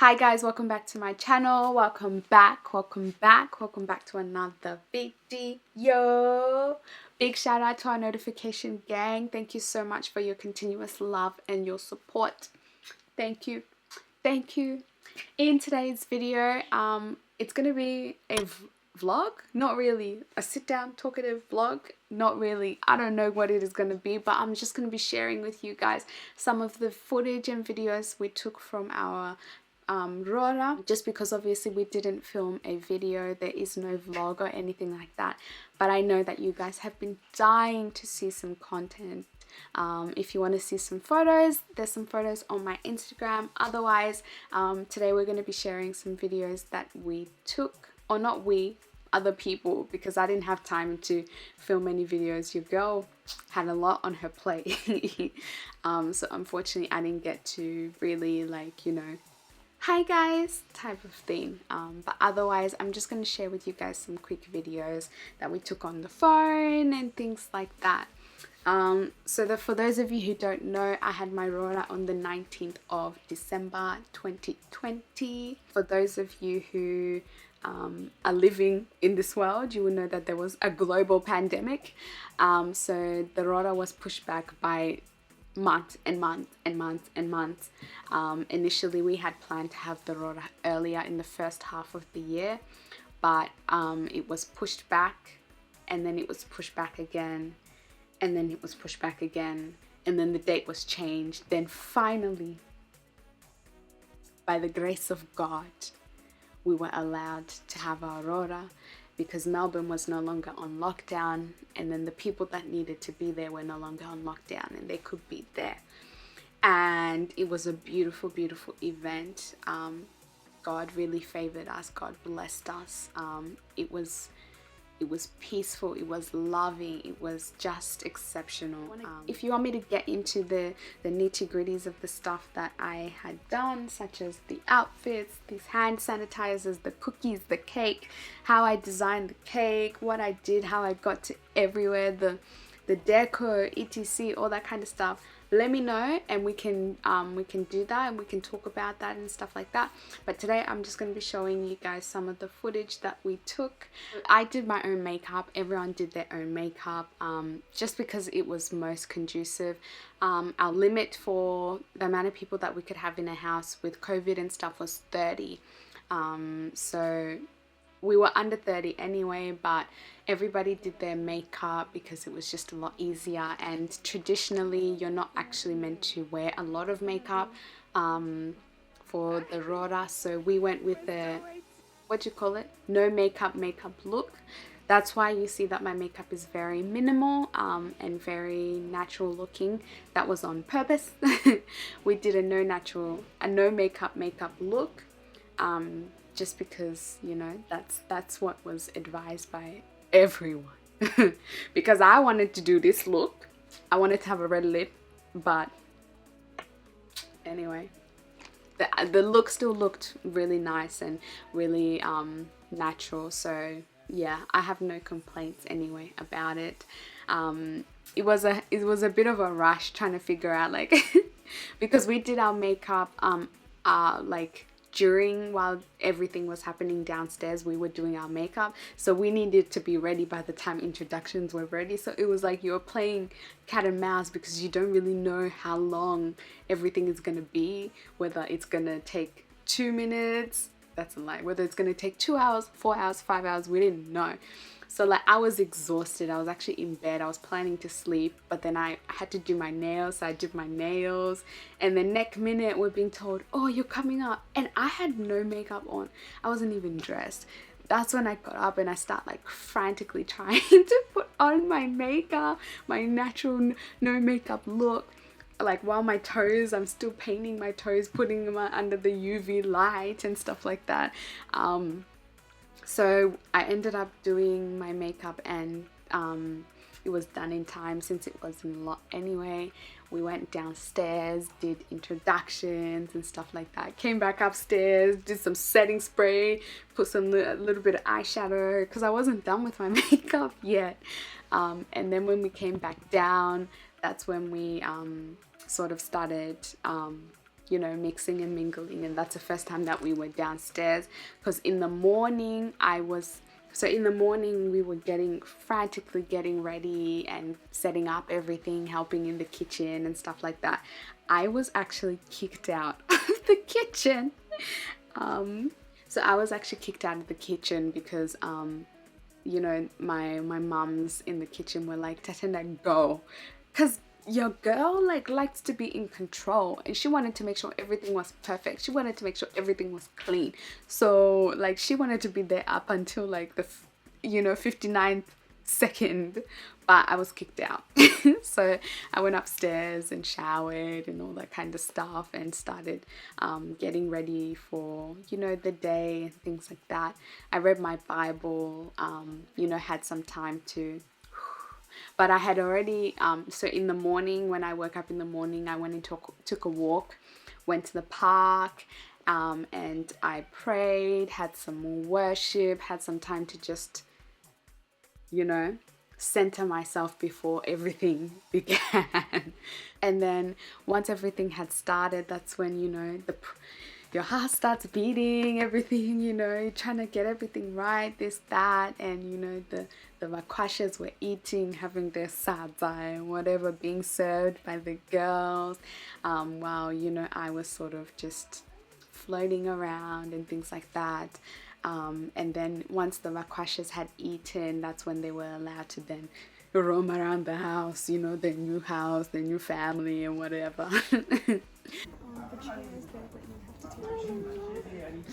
Hi guys, welcome back to my channel. Welcome back to another video. Big shout out to our notification gang. Thank you so much for your continuous love and your support. Thank you. In today's video, it's gonna be a vlog, not really a sit down talkative vlog, not really, I don't know what it is going to be, but I'm just going to be sharing with you guys some of the footage and videos we took from our Roora, just because obviously we didn't film a video, there is no vlog or anything like that, but I know that you guys have been dying to see some content. If you want to see some photos, there's some photos on my Instagram. Otherwise, today we're going to be sharing some videos that we took, or not we, other people, because I didn't have time to film any videos. Your girl had a lot on her plate. So unfortunately I didn't get to really, like, you know, hi guys type of thing, but otherwise I'm just going to share with you guys some quick videos that we took on the phone and things like that. So for those of you who don't know, I had my Roora on the 19th of December 2020. For those of you who are living in this world, you will know that there was a global pandemic. So the Roora was pushed back by months and months and months and months. Initially we had planned to have the Roora earlier in the first half of the year, but it was pushed back, and then it was pushed back again, and then it was pushed back again, and then the date was changed. Then finally, by the grace of God, we were allowed to have our Roora, because Melbourne was no longer on lockdown, and then the people that needed to be there were no longer on lockdown and they could be there. And it was a beautiful, beautiful event. God really favored us. God blessed us. It was peaceful, it was loving, it was just exceptional. If you want me to get into the nitty-gritties of the stuff that I had done, such as the outfits, these hand sanitizers, the cookies, the cake, how I designed the cake, what I did, how I got to everywhere, the decor, etc., all that kind of stuff, let me know, and we can do that, and we can talk about that and stuff like that. But today I'm just going to be showing you guys some of the footage that we took. I did my own makeup, everyone did their own makeup, just because it was most conducive. Our limit for the amount of people that we could have in a house with COVID and stuff was 30. So we were under 30 anyway, but everybody did their makeup because it was just a lot easier. And traditionally you're not actually meant to wear a lot of makeup for the Roora, so we went with the, what do you call it, no makeup look. That's why you see that my makeup is very minimal and very natural looking. That was on purpose. We did a no makeup look, just because, you know, that's what was advised by everyone. Because I wanted to do this look, I wanted to have a red lip, but anyway, the look still looked really nice and really natural. So yeah, I have no complaints anyway about it. It was a bit of a rush trying to figure out, like, because we did our makeup like while everything was happening downstairs. We were doing our makeup, so we needed to be ready by the time introductions were ready. So it was like you're playing cat and mouse, because you don't really know how long everything is going to be, whether it's going to take 2 minutes, that's a lie, whether it's going to take 2 hours, 4 hours, 5 hours, we didn't know. So like I was exhausted. I was actually in bed. I was planning to sleep, but then I had to do my nails. So I did my nails, and the next minute we're being told, oh, you're coming up, and I had no makeup on. I wasn't even dressed. That's when I got up and I start like frantically trying to put on my makeup, my natural no makeup look. Like while my toes, I'm still painting my toes, putting them under the UV light and stuff like that. So I ended up doing my makeup, and it was done in time since it was in lot anyway. We went downstairs, did introductions and stuff like that. Came back upstairs, did some setting spray, put a little bit of eyeshadow, because I wasn't done with my makeup yet. And then when we came back down, that's when we sort of started you know, mixing and mingling. And that's the first time that we were downstairs, because in the morning we were frantically getting ready and setting up everything, helping in the kitchen and stuff like that. I was actually kicked out of the kitchen. So I was actually kicked out of the kitchen because you know, my mums in the kitchen were like, Tatenda, go, because your girl like likes to be in control, and she wanted to make sure everything was perfect. She wanted to make sure everything was clean. So like she wanted to be there up until like the 59th second, but I was kicked out. So I went upstairs and showered and all that kind of stuff, and started getting ready for, you know, the day and things like that. I read my Bible, you know, had some time to, but I had already, so in the morning, when I woke up in the morning, I went and took a walk, went to the park, and I prayed, had some more worship, had some time to just, you know, center myself before everything began. And then once everything had started, that's when, you know, your heart starts beating, everything, you know, you're trying to get everything right, this, that, and, you know, the makwashas were eating, having their sadza and whatever being served by the girls, while, you know, I was sort of just floating around and things like that. And then once the makwashas had eaten, that's when they were allowed to then roam around the house, you know, their new house, their new family and whatever.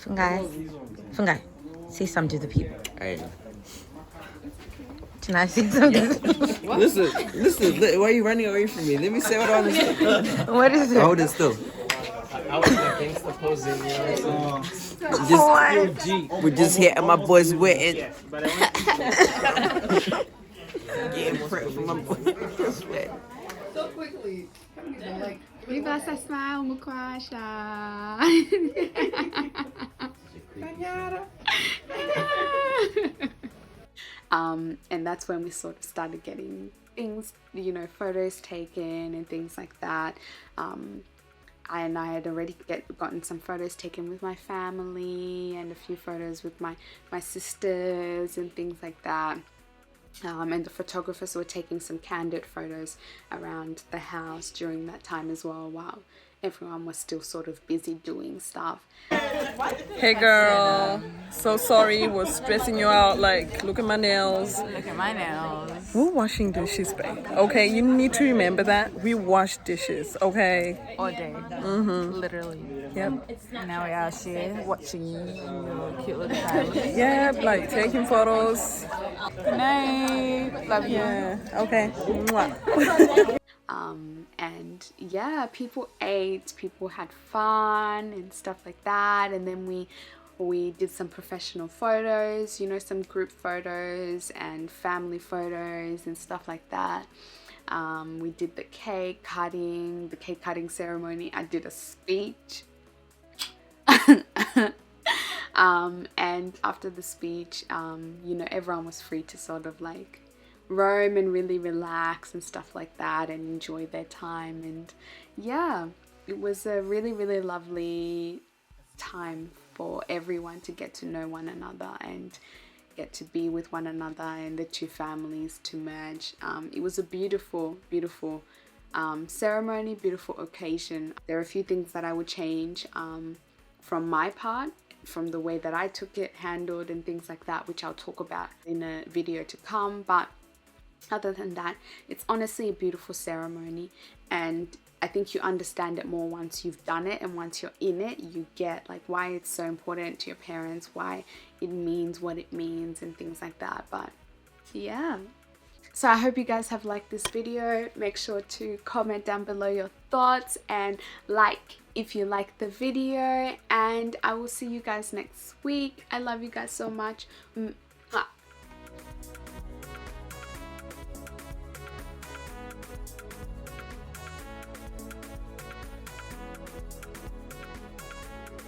Fungai, say something to the people. Alright. Can I say something? Listen, why are you running away from me? Let me say what I want to say. What is it? Hold it still. I was against the posing, you know. We're just here and my boys waiting. Getting prepped for my boys. So quickly. Give us a smile, Mukwasha. And that's when we sort of started getting things, you know, photos taken and things like that. And I had already gotten some photos taken with my family and a few photos with my sisters and things like that. And the photographers were taking some candid photos around the house during that time as well, while everyone was still sort of busy doing stuff. Hey girl, so sorry, was stressing you out. Like, look at my nails. Look at my nails. We're washing dishes, babe. Okay, you need to remember that. We wash dishes, okay? All day. Literally. Yep. Now we're out here watching your cute little family. Yep, like taking photos. Good night. Love you. Yeah, okay. Mwah. And yeah, people ate, people had fun and stuff like that. And then we did some professional photos, you know, some group photos and family photos and stuff like that. We did the cake cutting ceremony. I did a speech. And after the speech, you know, everyone was free to sort of like roam and really relax and stuff like that and enjoy their time. And yeah, it was a really, really lovely time for everyone to get to know one another and get to be with one another and the two families to merge. It was a beautiful, beautiful ceremony, beautiful occasion. There are a few things that I would change from my part, from the way that I took it, handled and things like that, which I'll talk about in a video to come. But other than that, it's honestly a beautiful ceremony, and I think you understand it more once you've done it, and once you're in it, you get like why it's so important to your parents, why it means what it means and things like that. But yeah, so I hope you guys have liked this video. Make sure to comment down below your thoughts and like if you like the video, and I will see you guys next week. I love you guys so much. Mwah.